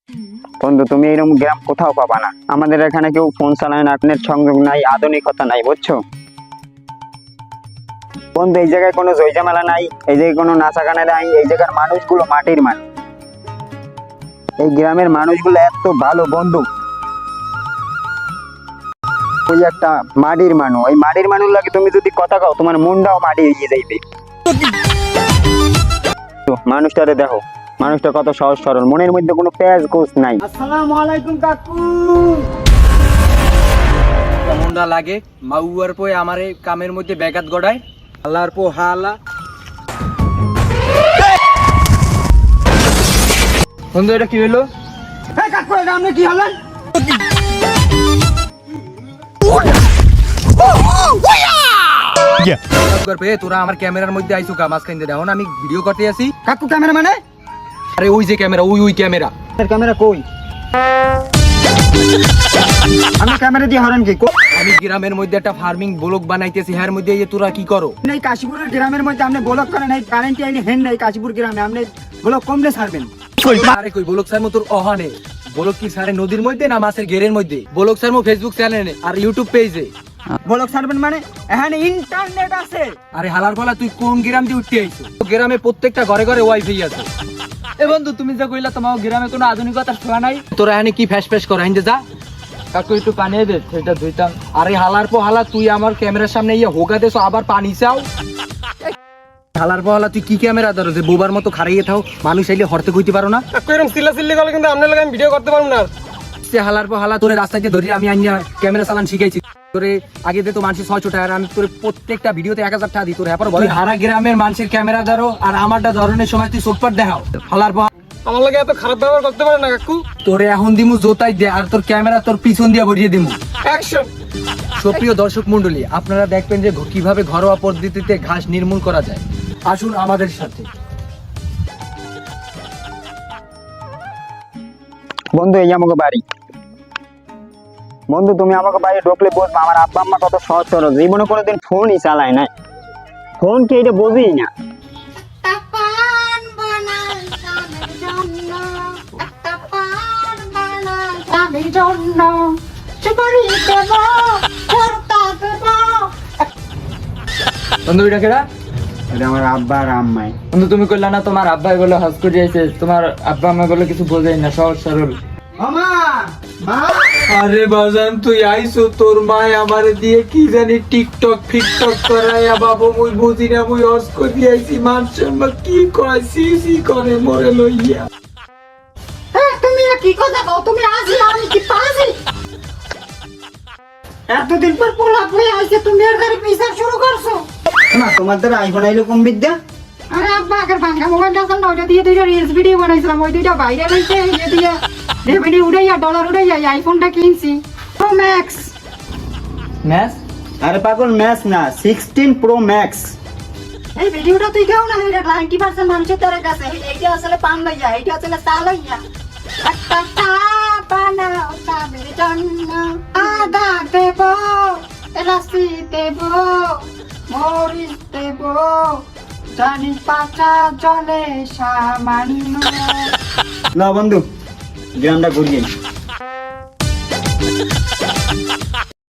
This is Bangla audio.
বন্ধু তুমি এরকম গ্রাম কোথাও পাবা না। আমাদের এখানে কেউ ফোন চালায় না, নেট সংযোগ নাই, আধুনিকতা নাই, বুঝছো বন্ধু? এই জায়গায় কোনো জয়জামেলা নাই, এই জায়গায় কোনো নাচা গানা নাই, এই জায়গার মানুষগুলো মাটির মানুষ। এই গ্রামের মানুষগুলো এত ভালো বন্ধু। ওই একটা মাটির মানুষ, ওই মাটির মানুষ লাগে তুমি যদি কথা কও তোমার মনটাও মাটি হয়ে যাইবে। মানুষটারে দেখো, মানুষটা কত সহজ সরল, মনের মধ্যে কোনো প্যাঁচ গোছ নাই। আসসালামু আলাইকুম কাকু। কেমনটা লাগে মাউয়ার পয় আমারে কামের মধ্যে ব্যাঘাত গড়ায় আল্লাহর পো হালা। বন্ধু এটা কি হলো? এই কাকু এটা আপনি কি হলেন? তোরা আমার ক্যামেরার মধ্যে আইসো কা মাঝখান দিয়ে দেখো না আমি ভিডিও করতে আসি। কাকু ক্যামেরা মানে? আরে ওই যে ক্যামেরা, ওই ক্যামেরা। ক্যামেরা কই? আমি ক্যামেরা দিয়ে হরেন কি? আমি গ্রামের মধ্যে একটা ফার্মিং ব্লগ বানাইতেছি, এর মধ্যে এই যে তোরা কি করো? এই কাশীপুরের গ্রামের মধ্যে আপনি ব্লক করেন, এই কারেন্ট আইলে হেন নাই কাশীপুর গ্রামে আপনি ব্লক কমলে ছাড়বেন। আরে কই ব্লগ সারমো তোর অহানে? ব্লগ কি সারে নদীর মধ্যে না মাছের ঘেরের মধ্যে? ব্লগ সারমো ফেসবুক চ্যানেলে আর ইউটিউব পেজে। ব্লক ছাড়বেন মানে এখানে ইন্টারনেট আছে। আরে হালার বলা তুই কোন গ্রাম দিয়ে উঠতে আইছো? গ্রামে প্রত্যেকটা ঘরে ঘরে ওয়াইফাই আছে। এ বন্ধু তুমি যা কইলা তোমার গ্রামে কোনো আধুনিকতা ছোঁয়া নাই, তোরা এখানে কি ফ্যাস ফ্যাস করা হিন্দে যা কাকু একটু পানি দে সেটা ধুইতাম। আরে হালার পো হালা তুই আমার ক্যামেরার সামনে ইয়ে হোগা দেছো আবার পানি চাও। হালার পো হালা তুই কি ক্যামেরা ধরো যে বোবার মতো খারাইয়ে থাও, মানুষ আইলে হরতে কইতে পারো না? কাকু এরকম চিল্লাচিল্লি করলে কিন্তু আপনার লাগে আমি ভিডিও করতে পারবো না। সে হালার পো হালা তোরে রাস্তাতে ধরে আমি আইনা ক্যামেরা চালান শিখাইছি। তোরে আগে দে তো মানুষের 600 টাকা, আর আমি তোরে প্রত্যেকটা ভিডিওতে 1000 টাকা দিই। তোরে এরপর বল হারা গ্রামের মানুষের ক্যামেরা ধরো আর আমারটা ধরনের সময় তুই চোটপাট দেখাও। হালার পো আমার লাগে এত খারাপ ব্যবহার করতে পারে না কাকু। তোরে এখন দিমু জোতাই দে আর তোর ক্যামেরা তোর পিছন দিয়ে ভরিয়ে দিমু। অ্যাকশন। সুপ্রিয় দর্শক মণ্ডলী, আপনারা দেখবেন যে কিভাবে ঘরোয়া পদ্ধতিতে ঘাস নির্মূল করা যায়। আসুন আমাদের সাথে। বন্ধু এই আমাকে বাড়ি। বন্ধু তুমি আমাকে বাড়ি ঢুকলে বলবো আমার আব্বা আম্মা কত সহজ সরল, জীবনে কোনোদিন ফোনই চালায় না, ফোন কি এটা বুঝি না। বন্ধু এটা কেডা? এটা আমার আব্বা আর আম্মাই। বন্ধু তুমি কইলা না তোমার আব্বাই বলে হজ করে আইছে, তোমার আব্বা আম্মা বলে কিছু বোঝাই না, সহজ সরল। মামা মা আরে বাজান তুই আইছো, তোর মা আমারে দিয়ে কি জানি টিকটক ফিকটক করায়া বাবু মুই বুঝি না, মুই হজ করে আইছি। মানুষ কি কয় সি করে মরে লইয়া। তুমি কি কথা কও? তুমি আসলে আমি কি পাজি? এতদিন পর পোলা হয়ে আইছে তুমি এর গাড়ি পিছার শুরু করছো না? তোমার দ্বারা আইফোন আইলো কম বিদ্যা। আরে আব্বা আগের ভাঙা মোবাইলটা আছে না, ওইটা দিয়ে দুইটা রিলস ভিডিও বানাইছিলাম, ওই দুইটা ভাইরাল হইছে, এই দিয়ে রেভিনিউ উড়াইয়া ডলার উড়াইয়া আইফোনটা কিনছি প্রো ম্যাক্স। ম্যাচ? আরে পাগল ম্যাচ না, 16 প্রো ম্যাক্স। এই ভিডিওটা তুই কেউ না, এটা 90% মানুষের তার কাছে এইটা আসলে পান লইয়া, এইটা আসলে চা লইয়া। একটা চা বানাও চাঁদের জন্য, আদা দেব, এলাচি দেব, মরিচ দেব, জানি পাচা জলে সামান্য। না বন্ধু গ্রামটা ঘুরিয়ে